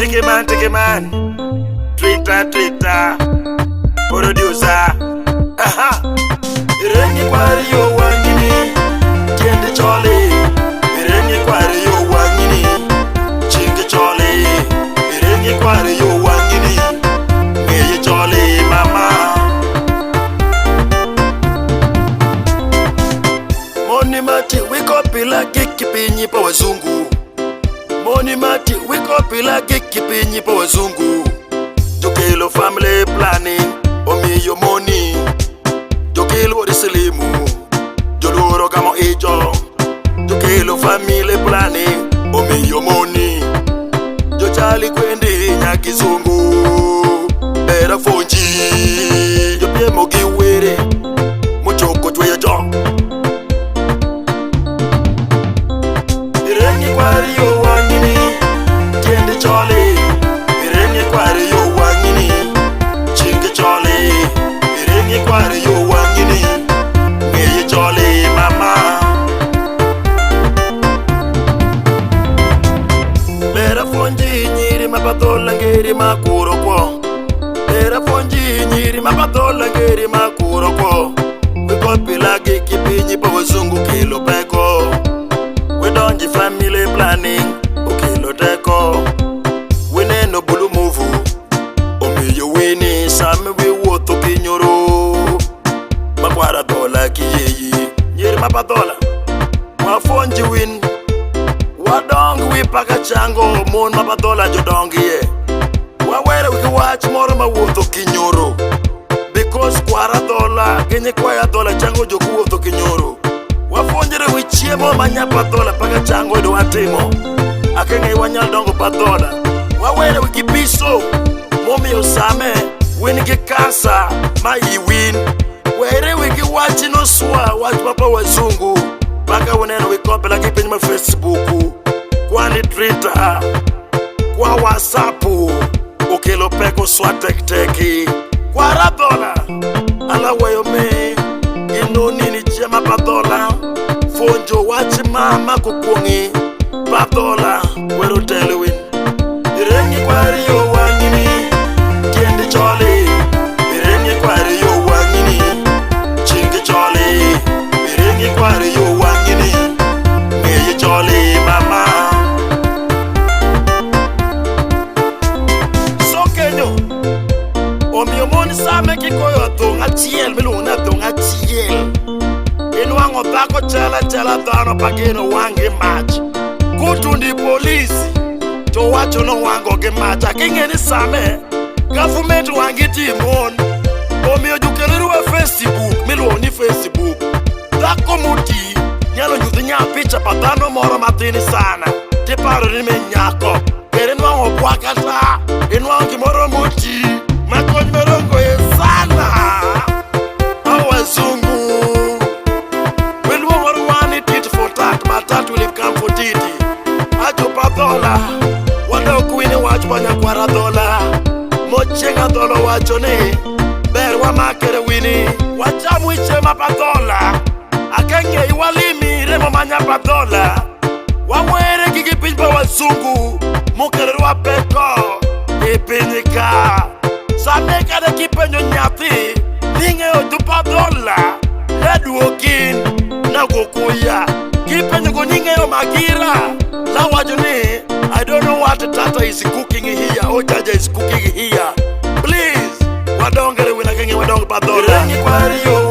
Take a man. Twitter. Producer. Aha. Irengi kwari yo wangini. Tiende chole. Irengi kwari yo wangini. Chinge chole. Irengi kwari yo wangini. Ngeye chole mama. Moni mati wiko pila kiki pinyi pa wazungu. Moni mati wiko pila kiki pinyi pa wazungu. Jokelo family planning, omiyo money. Jokelo risilimu, joluro gamo ejo. Jokelo family planning, omiyo money. Jochali kwendi nyakizungu, era fonji. Jopie mogi were, muchoko tweyo jo. Irengi kwari yo wangini, tiende chole. Irengi kwari yo wangini, chinge chole. Irengi kwari yo wangini, ngeye chole mama. Bera fonji nyiri mapatola ngeri makuro kwa. Bera fonji nyiri mapatola ngeri makuro kwa. Wiko pilagi kipinyi pa wazungu kilo peko. We donji family planning, ukilo teko. We neno bulu muvu, omiyo wini same we woto kinyoro. Makwara dola kiyeyi, nyeri mapadola. Wafonji win, wadong we paka chango, mon mapadola jodongi ye. Wawere wiki watch moro ma woto kinyoro. Because kwara dola, genye kwaya dola chango joku woto kinyoro. Wafonjere wichiemo manya patola paka chango edo watimo. Akenge wanyal dongo patola. Wawere wikipiso, momi osame, winike kansa, ma iwin. Were wiki wachi no swa, wachi papa wazungu. Paka waneno wikope laki penye ma Facebooku. Kwani Twitter, kwa WhatsAppu. Ukilo peko swa tek-teki. Kwa radola, ala wayo me. Ino nini chema patola. Fonjo wachi mama kukungi. Patola, wero telewin. Irengi kwari yo wangini, tiende chole. Irengi kwari yo wangini, chinge chole. Irengi kwari yo wangini, ngeye chole mama. So kenyo, omiyo moni same kikoyo donga chiel, miluna donga chiel. Inwango tako chala dhano pagino wangi mach. Kutundi polisi, to wacho no wango ge mach. Akingeni same, government wangi timon. Omiyo jukeleru wa Facebook, miloni Facebook. Dhako muti, nyalo nyuthi nya picha padhano moro matini sana. Tiparo ni menyako, kere nwango bwakata. Inwango kimoro muti, makony merongo ye sana. Awazungu. Dola, wanda ukuine wacho banya kwara dola. Mochenga dola wacho ni, ber wa makere wini. Wachamu iche mapadola, akenge iwalimi remo manya padola. Wawere kiki pinpa wazungu, mukere wa peko, ipinika. Sameka de kipenyo nyati, ninge otupa dola. Hedu okin, na kukuya, kipenyo kuninge o magira. La wajuni, I don't know what Tata is cooking here, or Jaja is cooking here. Please, wadongere winakenge wadong padola. Irengi kwari yo